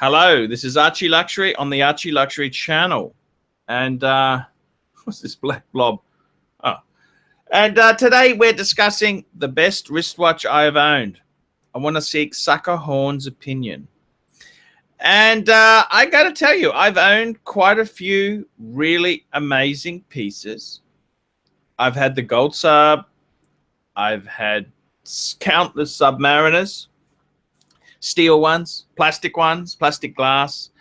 Hello, this is ArchieLuxury on the ArchieLuxury channel. And what's this black blob? Oh. And today we're discussing the best wristwatch I have owned. I want to seek Suckahorn's opinion. And I got to tell you, I've owned quite a few really amazing pieces. I've had the gold sub. I've had countless Submariners. Steel ones, plastic glass.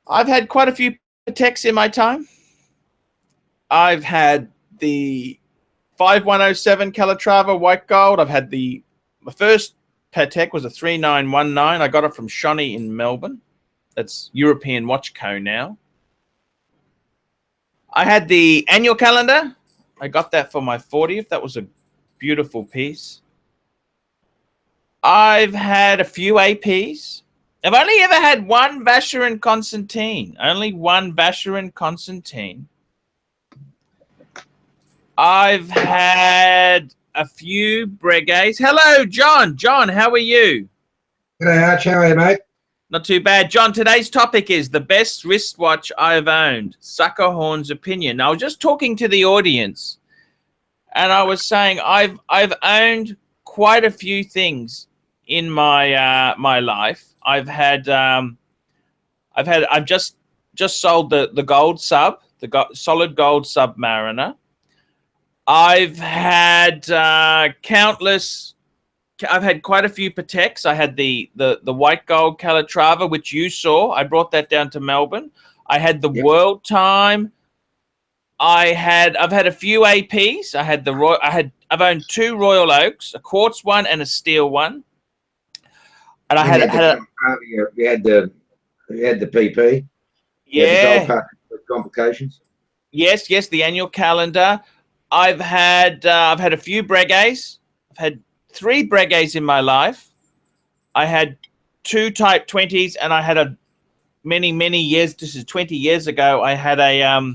I've had quite a few Pateks in my time. I've had the 5107 Calatrava white gold. I've had my first Patek was a 3919. I got it from Shawnee in Melbourne. That's European Watch Co. now. I had the annual calendar. I got that for my 40th. That was a beautiful piece. I've had a few APs. I've only ever had one Vacheron Constantine. Only one Vacheron Constantine. I've had a few Breguets. Hello, John. John, how are you? G'day, Arch. How are you, mate? Not too bad. John, today's topic is the best wristwatch I've owned. Suckahorn's opinion. Now, I was just talking to the audience, and I was saying I've owned quite a few things in my my life. I've just sold the gold sub, solid gold Submariner. I've had countless. I've had quite a few Pateks. I had the white gold Calatrava, which you saw. I brought that down to Melbourne. I had the World Time. I've had a few APs. I've owned two Royal Oaks, a quartz one and a steel one. And I had the PP. Yeah. The complications. Yes, the annual calendar. I've had a few Breguets. I've had 3 Breguets in my life. I had 2 Type 20s, and I had many years. This is 20 years ago. I had a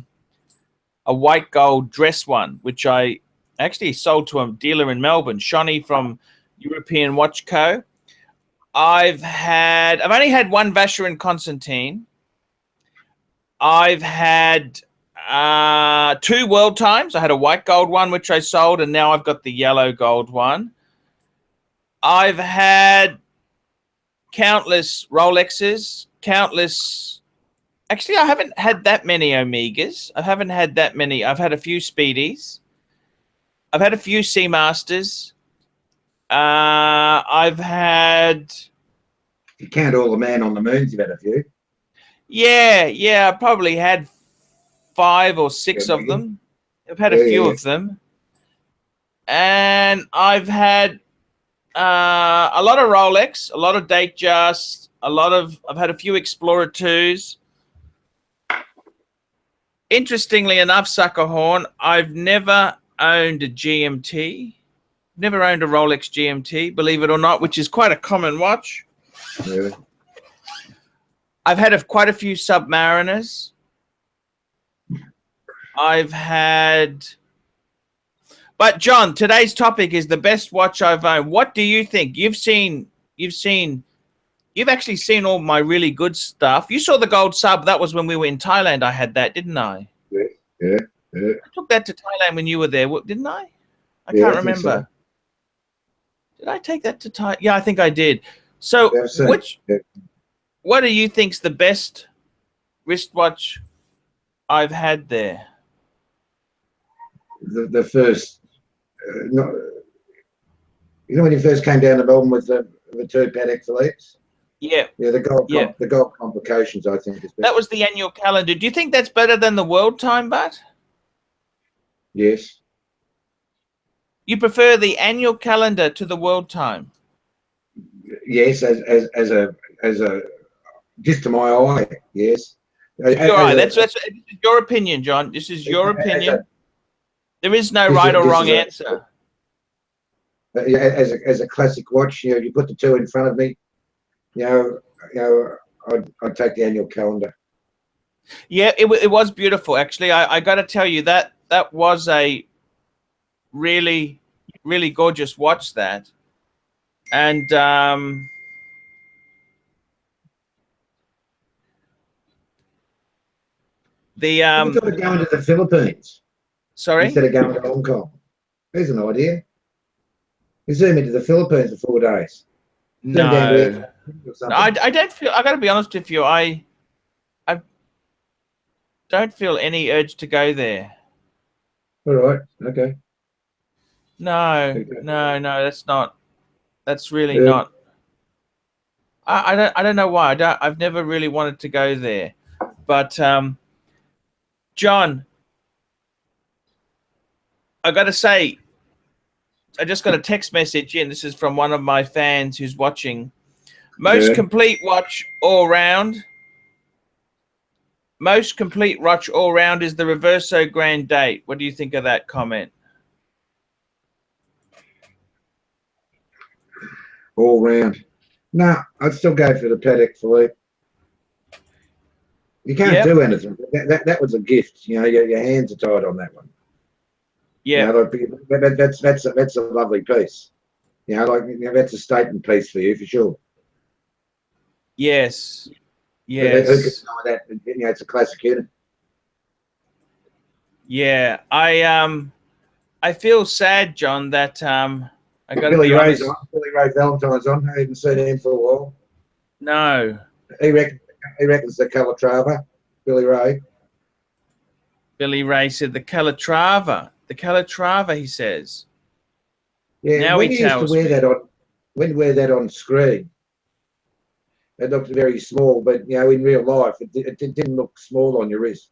white gold dress one, which I actually sold to a dealer in Melbourne, Shawnee from European Watch Co. I've only had one Vacheron Constantine. I've had 2 World Times. I had a white gold one, which I sold, and now I've got the yellow gold one. I've had countless Rolexes, actually, I haven't had that many Omegas. I haven't had that many. I've had a few Speedies. I've had a few Seamasters. I've had. If you count all the man on the moons, you've had a few. Yeah. I probably had 5 or 6 of them. I've had a few of them, and I've had a lot of Rolex, a lot of Datejust, I've had a few Explorer 2s. Interestingly enough, Suckahorn, I've never owned a GMT. Never owned a Rolex GMT, believe it or not, which is quite a common watch. Really? I've had quite a few Submariners. But John, today's topic is the best watch I've owned. What do you think? You've actually seen all my really good stuff. You saw the gold sub. That was when we were in Thailand. I had that, didn't I? Yeah. I took that to Thailand when you were there, didn't I? I can't remember. So. Did I take that to Thailand? Yeah, I think I did. So, what do you think's the best wristwatch I've had there? The first, when you first came down to Melbourne with the 2 Patek Philippes? Yeah. Yeah, the gold complications, I think, is better. That was the annual calendar. Do you think that's better than the World Time, but? Yes. You prefer the annual calendar to the World Time? Yes, as a just to my eye, yes. That's your opinion, John. This is your opinion. There is no right or wrong answer. As a classic watch, you put the 2 in front of me, I'd take the annual calendar. Yeah, it was beautiful, actually. I got to tell you that was a really gorgeous watch, that. And The I thought of going to the Philippines sorry. instead of going to Hong Kong. There's an idea. You zoom into the Philippines for 4 days. Zoom down to No, or no, something. I don't feel. I got to be honest with you. I don't feel any urge to go there. All right. Okay. No, Okay. no, no. That's not. That's really Yeah. not. I don't know why. I've never really wanted to go there. But John, I got to say, I just got a text message in. This is from one of my fans who's watching. Most Yeah. complete watch all round. Most complete watch all round is the Reverso Grand Date. What do you think of that comment? All round. No, I'd still go for the Patek Philippe. You can't Yep. do anything. That was a gift. You know, your hands are tied on that one. Yeah. You know, like, that's a lovely piece. You know, like, you know, that's a statement piece for you for sure. Yes. Who could Yes. deny that? You know, it's a classic unit. Yeah. I feel sad, John, that I got to Billy be Ray's honest. on. Billy Ray Valentine's on. I haven't seen him for a while. No. He reckons the Calatrava. Billy Ray. Billy Ray said the Calatrava. The Calatrava, he says. Yeah, Now he when you used to tells wear me. that on, when you wear that on screen, it looked very small. But you know, in real life, it didn't look small on your wrist.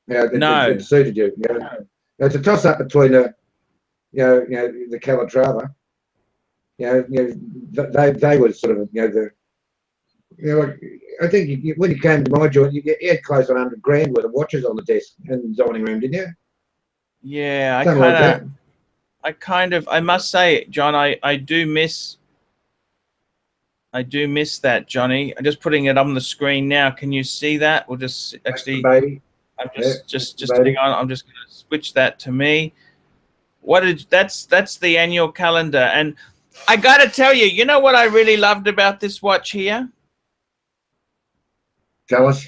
You know, No. it suited you. You know, it's a toss up between the Calatrava. They were sort of like, I think when you came to my joint, you had close on 100 grand worth of watches on the desk and dining room, didn't you? Yeah, Something like that. I must say, John, I do miss that, Johnny. I'm just putting it on the screen now. Can you see that? We'll just That's the actually, baby. I'm Yeah, just that's the hang baby. on. I'm just going to switch that to me. That's the annual calendar. And I got to tell you, you know what I really loved about this watch here? Tell us.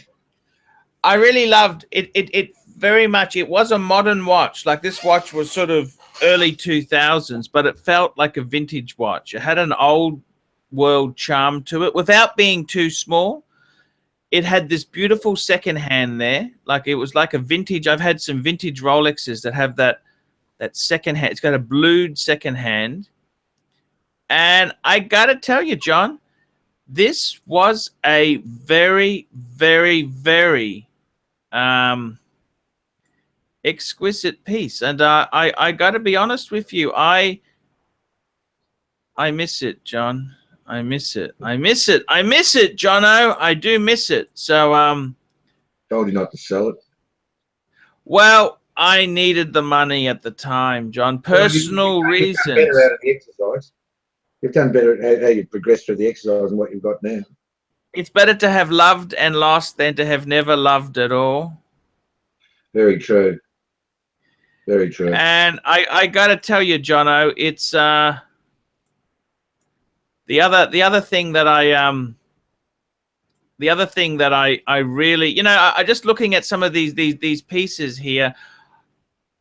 I really loved it. It very much. It was a modern watch. Like this watch was sort of early 2000s, but it felt like a vintage watch. It had an old world charm to it without being too small. It had this beautiful second hand there. Like it was like a vintage. I've had some vintage Rolexes that have that second hand. It's got a blued second hand. And I got to tell you, John, this was a very, very, very exquisite piece. And I got to be honest with you. I miss it, John. I miss it. I miss it. I miss it, Jono. I do miss it. So, Told you not to sell it. well, I needed the money at the time, John. Personal You've done better reasons. out of the exercise. You've done better how you've progressed through the exercise and what you've got now. It's better to have loved and lost than to have never loved at all. Very true. Very true. And I got to tell you, Jono, it's the other thing that I really, you know, I just looking at some of these pieces here.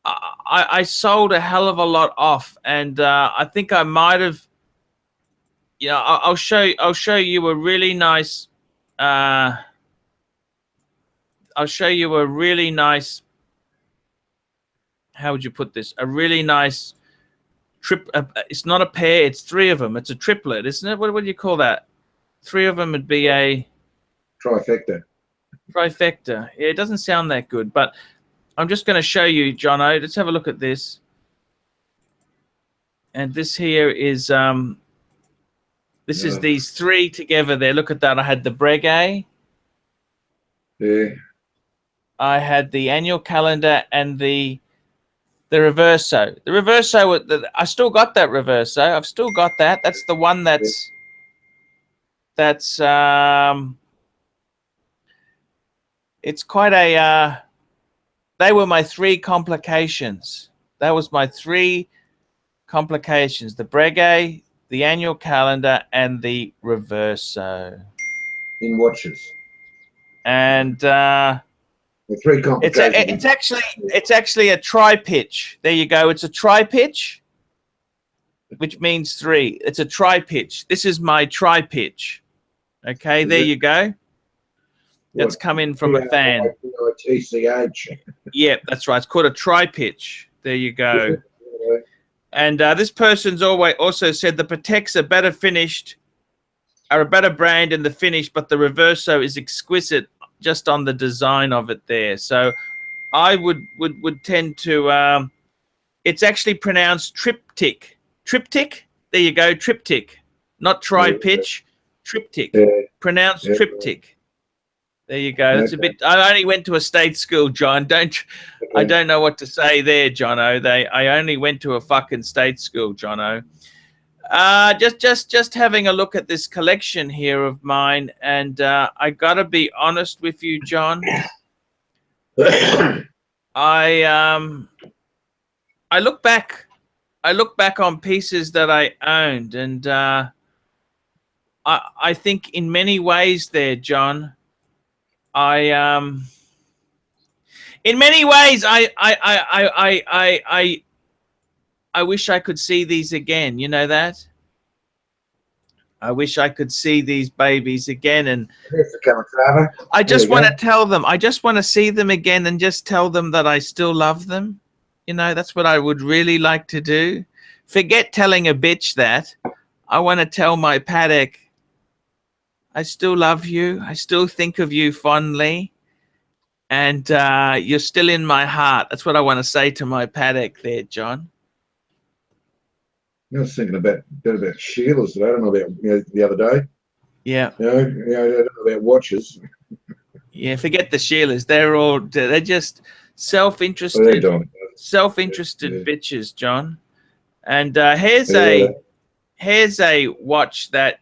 I sold a hell of a lot off, and I think I might have. You know, I'll show you a really nice. I'll show you a really nice. How would you put this? A really nice it's not a pair. It's three of them. It's a triplet, isn't it? What do you call that? Three of them would be a Trifecta. trifecta. Yeah, it doesn't sound that good, but I'm just going to show you, Jono. Let's have a look at this. And this here is this is these three together there. Look at that. I had the Breguet. Yeah. I had the annual calendar and the Reverso. The Reverso, I still got that Reverso. I've still got that. That's the one that's it's quite a they were my three complications. That was my three complications: the Breguet, the annual calendar, and the Reverso. In watches. And The three complications. it's actually a tri-pitch. There you go. It's a tri-pitch, which means 3. It's a tri-pitch. This is my tri-pitch. Okay, there you go. That's come in from a fan. TCH. Yeah, that's right. It's called a tri-pitch. There you go. And this person's also said the PATEKs are a better brand in the finish, but the Reverso is exquisite just on the design of it there. So I would tend to, it's actually pronounced triptych. Triptych? There you go, triptych. Not tri-pitch, triptych. Pronounced triptych. There you go. That's a bit. I only went to a state school, John. I don't know what to say there, Jono. I only went to a fucking state school, Jono. Just having a look at this collection here of mine, and I gotta be honest with you, John. I look back on pieces that I owned, and I think in many ways there, John. In many ways, I wish I could see these again. You know that? I wish I could see these babies again, and I just want to tell them. I just want to see them again and just tell them that I still love them. You know, that's what I would really like to do. Forget telling a bitch that. I want to tell my PATEK, I still love you. I still think of you fondly. And you're still in my heart. That's what I want to say to my PATEK there, John. I was thinking about Sheila's. I don't know about the other day. Yeah. I don't know about watches. Yeah, forget the Sheilas. They're just self-interested, bitches, John. And here's a watch that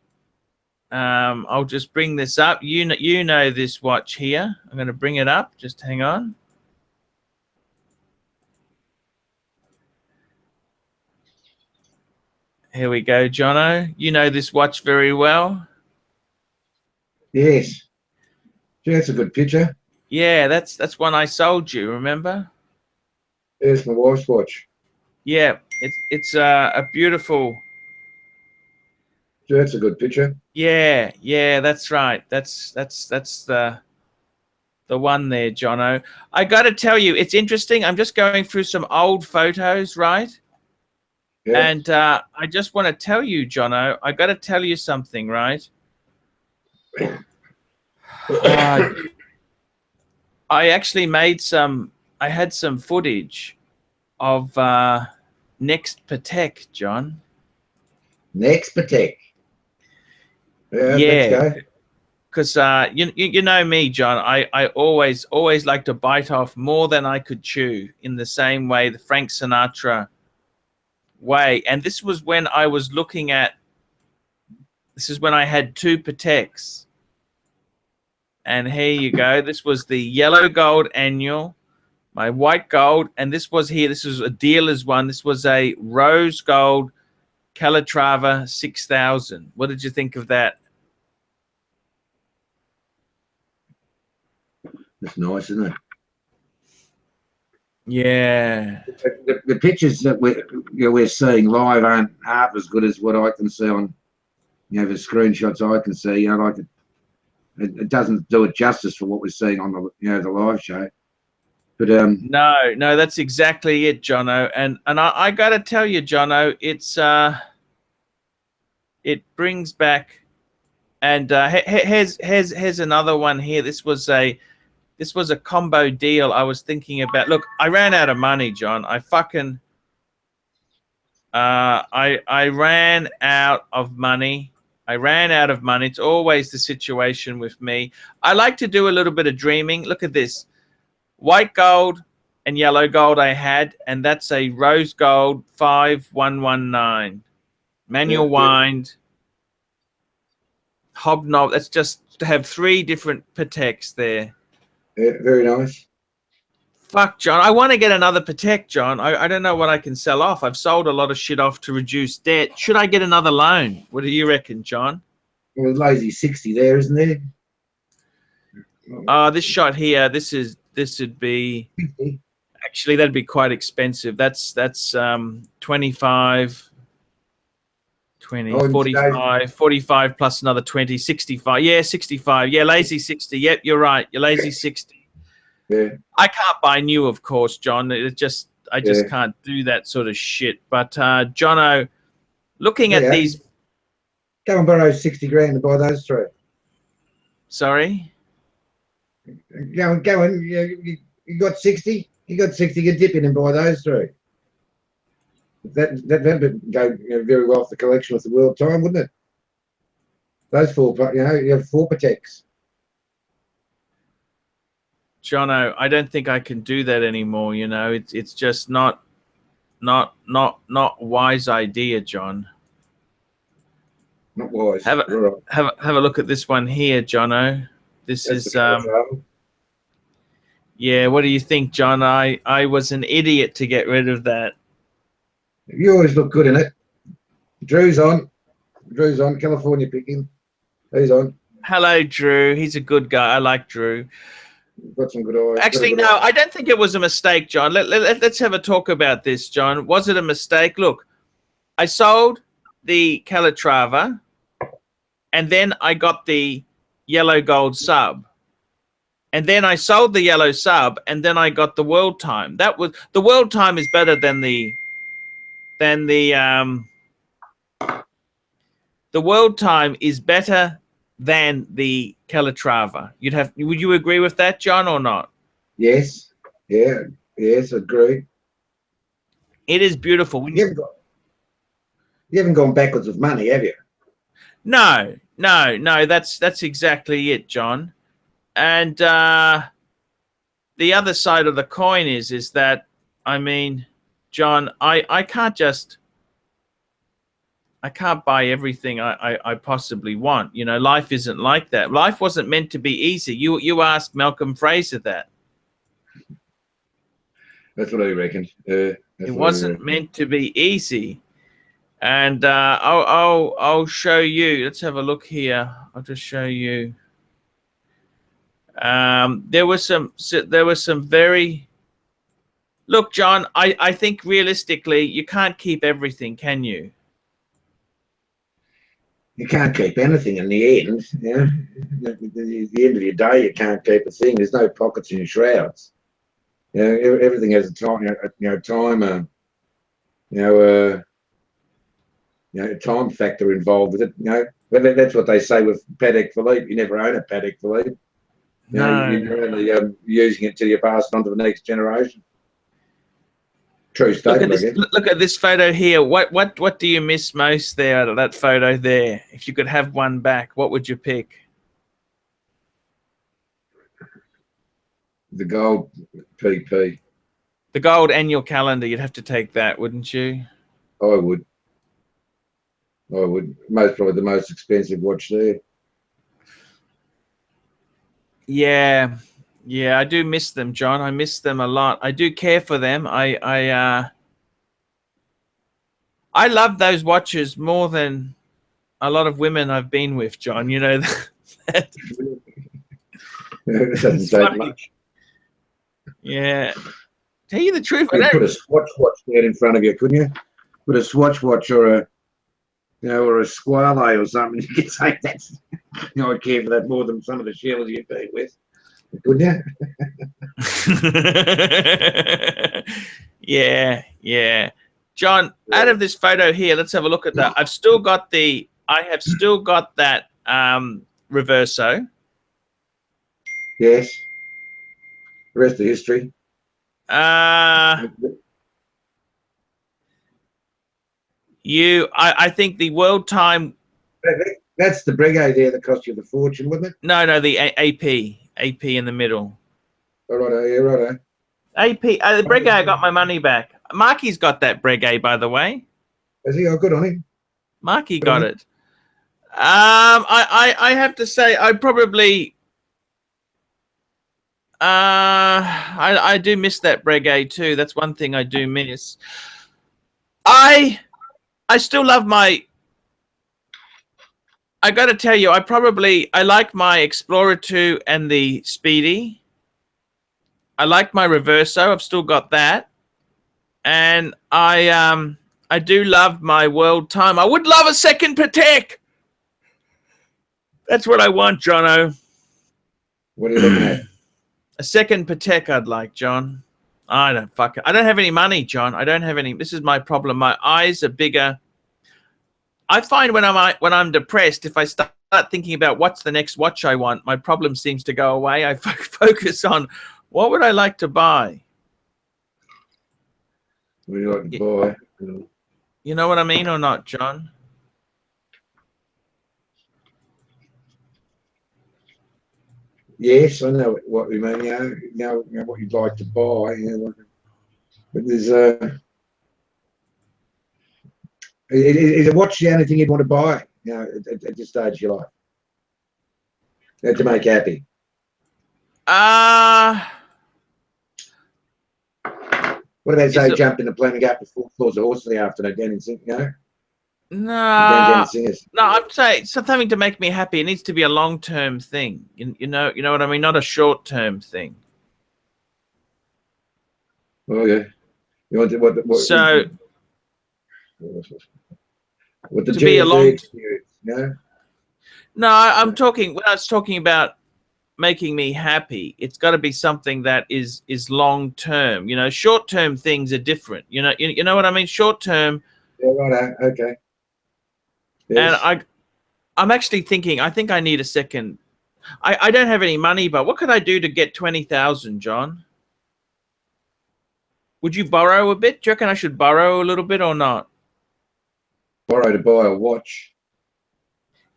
I'll just bring this up. You know this watch here. I'm going to bring it up. Just hang on. Here we go, Jono. You know this watch very well. Yes. Yeah, that's a good picture. Yeah, that's one I sold you. Remember? There's my wife's watch. Yeah, it's a beautiful. Yeah, that's a good picture. Yeah, that's right. That's the one there, Jono. I got to tell you, it's interesting. I'm just going through some old photos, right? Yeah. And I just want to tell you, Jono, I got to tell you something, right? I actually I had some footage of next PATEK, John. Next PATEK. Yeah. Because you know me, John. I always like to bite off more than I could chew, in the same way, the Frank Sinatra way. And this was when I was looking at. This is when I had 2 PATEKs. And here you go. This was the yellow gold annual, my white gold, and this was here. This was a dealer's one. This was a rose gold Calatrava 6000. What did you think of that? That's nice, isn't it? Yeah. The pictures that we're seeing live aren't half as good as what I can see on, the screenshots I can see. Like it doesn't do it justice for what we're seeing on the, the live show. But no, that's exactly it, Jono. And I got to tell you, Jono, it's it brings back. And here's another one here. This was a combo deal I was thinking about. Look, I ran out of money, John. I fucking I ran out of money. It's always the situation with me. I like to do a little bit of dreaming. Look at this. White gold and yellow gold I had, and that's a rose gold 5119. Manual wind. Hobnob. That's just to have 3 different PATEKs there. Yeah, very nice. Fuck, John. I want to get another PATEK, John. I don't know what I can sell off. I've sold a lot of shit off to reduce debt. Should I get another loan? What do you reckon, John? Well, lazy 60 there, isn't there? This shot here, this would be, actually that'd be quite expensive. That's 25, 20, 45, 45 plus another 20, 65. Yeah, 65. Yeah, lazy 60. Yep, you're right. You're lazy 60. Yeah. I can't buy new, of course, John. I just can't do that sort of shit. But Jono, looking at these, go and borrow 60 grand to buy those three. Sorry. Go and you got 60. You got 60. You dip in and buy those three. That would go very well for the collection with the world time, wouldn't it? Those four, you have 4 PATEKs. Jono, I don't think I can do that anymore. You know, it's just not wise idea, John. Not wise. Have a look at this one here, Jono. This is yeah. What do you think, John? I was an idiot to get rid of that. You always look good in it. Drew's on. California picking. He's on. Hello, Drew. He's a good guy. I like Drew. Got some good eyes. Actually, no, I don't think it was a mistake, John. Let's have a talk about this, John. Was it a mistake? Look, I sold the Calatrava, and then I got the yellow gold sub. And then I sold the yellow sub, and then I got the world time. That was the world time is better than the world time is better than the Calatrava. Would you agree with that, John, or not? Yes. Yeah. Yes, agree. It is beautiful. You haven't gone backwards with money, have you? No. That's exactly it, John. And the other side of the coin is that, I mean, John, I can't buy everything I possibly want. You know, life isn't like that. Life wasn't meant to be easy. You asked Malcolm Fraser that. That's what I reckoned. It wasn't meant to be easy. And I'll show you. Let's have a look here. I'll just show you. There was some very. Look, John. I think realistically, you can't keep everything, can you? You can't keep anything in the end. Yeah. At the end of your day, you can't keep a thing. There's no pockets in your shrouds. You know, everything has a time. Time factor involved with it. You know, that's what they say with PATEK Philippe. You never own a PATEK Philippe. You're only using it till you pass it on to the next generation. True statement. Look at this photo here. What do you miss most there out of that photo there? If you could have one back, what would you pick? The gold PP. The gold annual calendar. You'd have to take that, wouldn't you? I would. Probably the most expensive watch there. Yeah, I do miss them, John. I miss them a lot. I do care for them. I love those watches more than a lot of women I've been with, John. You know that. It doesn't take much. Yeah. Tell you the truth. You put a Swatch watch there in front of you, couldn't you? Put a Swatch watch or a Squale or something. You could say that's. I care for that more than some of the shells you've been with. Couldn't you? Yeah. John, out of this photo here, let's have a look at that. I have still got that Reverso. Yes. The rest of history. I think the world time. That's the Breguet there that cost you the fortune, wasn't it? No, the AP in the middle. Righto. AP, the Breguet, I got my money back. Marky's got that Breguet, by the way. Has he? Oh, good on him. Marky got it. I have to say, I probably, I do miss that Breguet too. That's one thing I do miss. I still love my I got to tell you, I like my Explorer 2 and the Speedy. I like my Reverso. I've still got that. And I do love my World Time. I would love a second Patek. That's what I want, Jono. What are you looking at? A second Patek I'd like, John. I don't have any money, John. I don't have any. This is my problem. My eyes are bigger. I find when I'm depressed, if I start thinking about what's the next watch I want, my problem seems to go away. I focus on what would I like to buy. What do you like to buy? You know what I mean or not, John? Yes, I know what you mean. You know what you'd like to buy. But there's is a watch the only thing you'd want to buy? At this stage of your life, to make you happy. What about say jump in the plane and go up to 4 floors of horse in the afternoon down in Sing, No, down in no, I'm saying something to make me happy. It needs to be a long-term thing. You know what I mean? Not a short-term thing. Okay. You want what So what the to be a long experience, No, I'm talking when I was talking about making me happy, it's got to be something that is long term. Short term things are different. You know what I mean? Short term. Yeah, right. Okay. Yes. And I'm actually thinking. I think I need a second. I don't have any money, but what could I do to get 20,000, John? Would you borrow a bit? Do you reckon I should borrow a little bit or not? Borrow to buy a watch.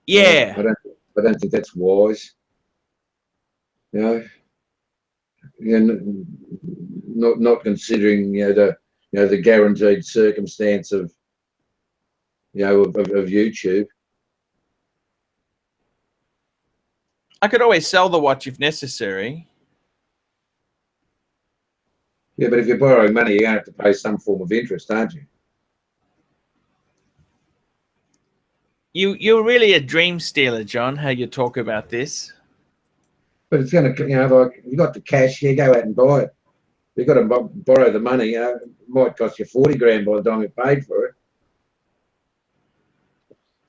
Yeah. I don't think that's wise. Not considering the guaranteed circumstance of YouTube. I could always sell the watch if necessary. Yeah, but if you're borrowing money, you're going to have to pay some form of interest, aren't you? You're really a dream stealer, John, how you talk about this. But it's going to, like, if you got the cash, go out and buy it. You've got to borrow the money. It might cost you 40 grand by the time you paid for it.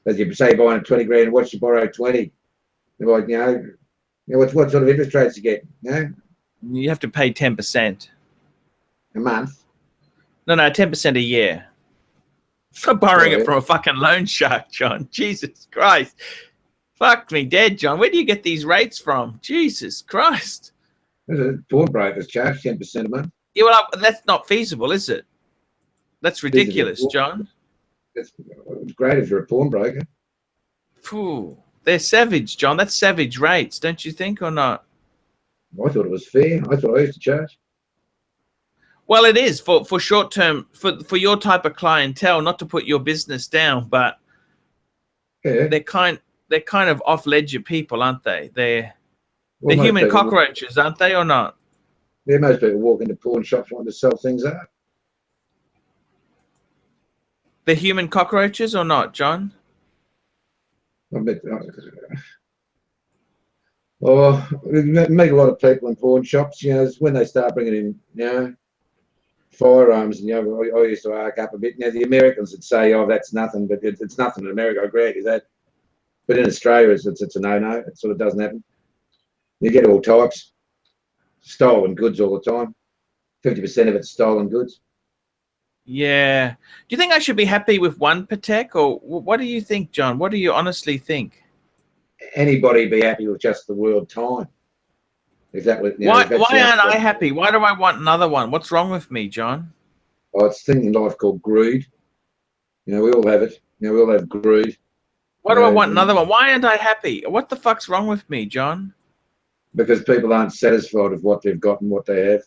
As you say, buying a 20 grand watch, you borrow 20. Like, what sort of interest rates you get? You have to pay 10%. A month? No, 10% a year. I'm borrowing it from a fucking loan shark, John. Jesus Christ. Fuck me dead, John. Where do you get these rates from? Jesus Christ. Pawnbrokers charge 10% a month. Yeah, well, that's not feasible, is it? That's ridiculous, John. It's great if you're a pawnbroker. Phew. They're savage, John. That's savage rates, don't you think, or not? I thought it was fair. I thought I used to charge. Well, it is for short term, for your type of clientele, not to put your business down, but they're kind of off ledger people, aren't they? They're human cockroaches, aren't they, or not? Yeah, most people walk into pawn shops wanting to sell things up. They're human cockroaches or not, John? I bet. Well, we meet a lot of people in pawn shops. When they start bringing in, firearms, and I used to arc up a bit. The Americans would say, "Oh, that's nothing," but it's nothing in America. I agree with that. But in Australia, it's a no-no. It sort of doesn't happen. You get all types, stolen goods all the time. 50% of it's stolen goods. Yeah. Do you think I should be happy with one Patek, or what do you think, John? What do you honestly think? Anybody be happy with just the World Time? If that was, why aren't I happy? Why do I want another one? What's wrong with me, John? Oh, it's a thing in life called greed. We all have it. We all have greed. Why do I want another one? Why aren't I happy? What the fuck's wrong with me, John? Because people aren't satisfied with what they've got and what they have.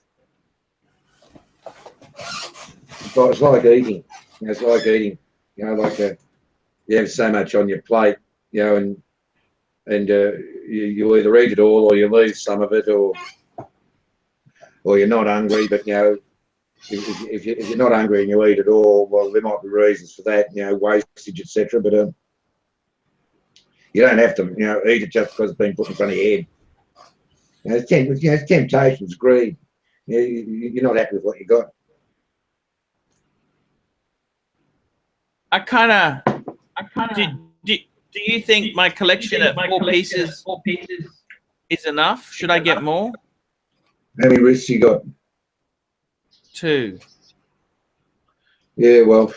It's like eating. It's like eating. You have so much on your plate, and you either eat it all or you leave some of it, or you're not hungry. But if you're not hungry and you eat it all, well, there might be reasons for that, wastage, etc. But You don't have to, you know, eat it just because it's been put in front of your head. You know, it's temptation, it's greed. You know, you're not happy with what you got. I kind of. Do you think my collection at 4 pieces is enough? Should I get more? How many wrists you got? 2. Yeah, well.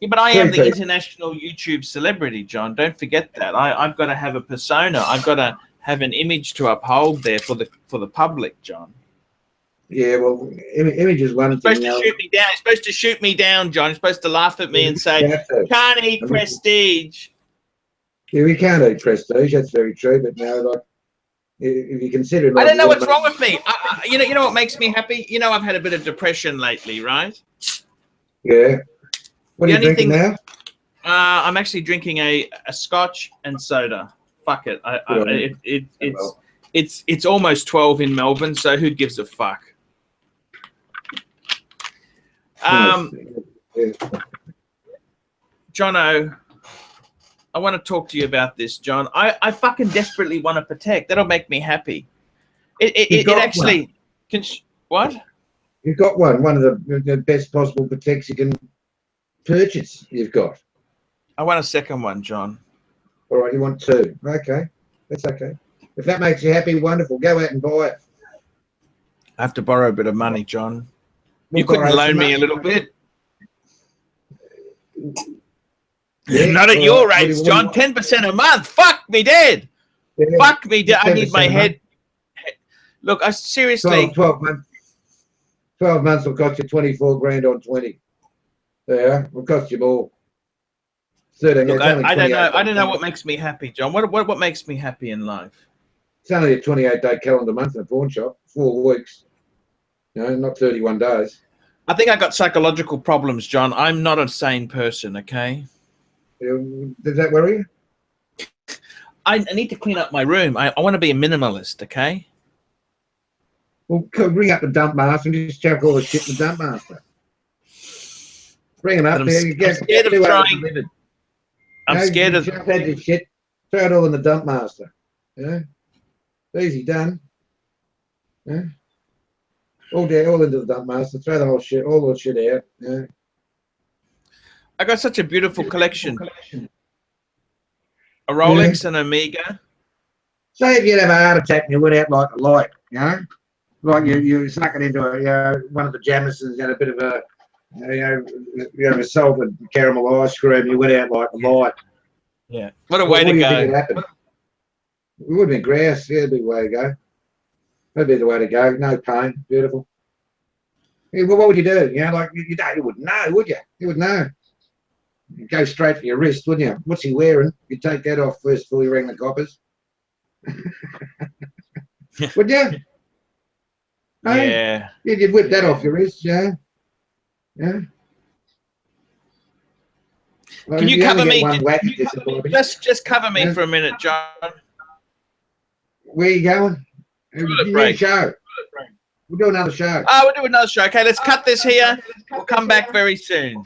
Yeah, but I am the international YouTube celebrity, John. Don't forget that. I've got to have a persona. I've got to have an image to uphold there for the public, John. Yeah, well, image is one thing. It's supposed to shoot me down. It's supposed to shoot me down, John. It's supposed to laugh at me and say, "Can't eat prestige." Yeah, we can't eat prestige. That's very true. But now, like, if you consider, like, I don't know what's wrong with me. You know what makes me happy? You know, I've had a bit of depression lately, right? Yeah. What are you drinking now? I'm actually drinking a scotch and soda. Fuck it. It's almost 12 in Melbourne, so who gives a fuck? Jono, I want to talk to you about this, John. I fucking desperately want a Patek. That'll make me happy. It actually can. What? You've got one of the best possible Pateks you can purchase. You've got. I want a second one, John. All right, you want 2? Okay, that's okay. If that makes you happy, wonderful. Go out and buy it. I have to borrow a bit of money, John. You couldn't loan me a little bit? Yeah, not at your rates, John. 10% a month. Fuck me dead. Yeah, fuck me dead. I need my head. Look, I seriously. 12 months. 12 months will cost you 24 grand on 20. Yeah, will cost you more. 13. Look, I don't know. I don't know what makes me happy, John. What makes me happy in life? It's only a 28-day calendar month in a pawn shop. 4 weeks. You know, not 31 days. I think I got psychological problems, John. I'm not a sane person, okay? Does that worry you? I need to clean up my room. I want to be a minimalist, okay? Well, bring up the dump master and just chuck all the shit in the dump master. Bring them up there. I'm scared of trying. I'm scared of this shit. Throw it all in the dump master. Yeah, easy done. Yeah, all there, all into the dump master. Throw the whole shit, all the shit out. Yeah. I got such a beautiful collection. A Rolex and Omega. Say if you'd have a heart attack and you went out like a light, you know, like you snuck it into one of the Jamisons, and a bit of a a salted caramel ice cream. You went out like a light. Yeah. What a way to go. It would have been grouse. Yeah, it'd be the way to go. That'd be the way to go. No pain. Beautiful. Yeah, well, what would you do? You know, like you wouldn't know, would you? You would know. You'd go straight for your wrist, wouldn't you? What's he wearing? You'd take that off first before you rang the coppers. Would you? Yeah. You'd whip that off your wrist, yeah. Yeah. Well, can you cover me? Just cover me for a minute, John. Where are you going? Break. Show. We'll do another show. Oh, we'll do another show. Okay, let's cut this here. We'll come back very soon.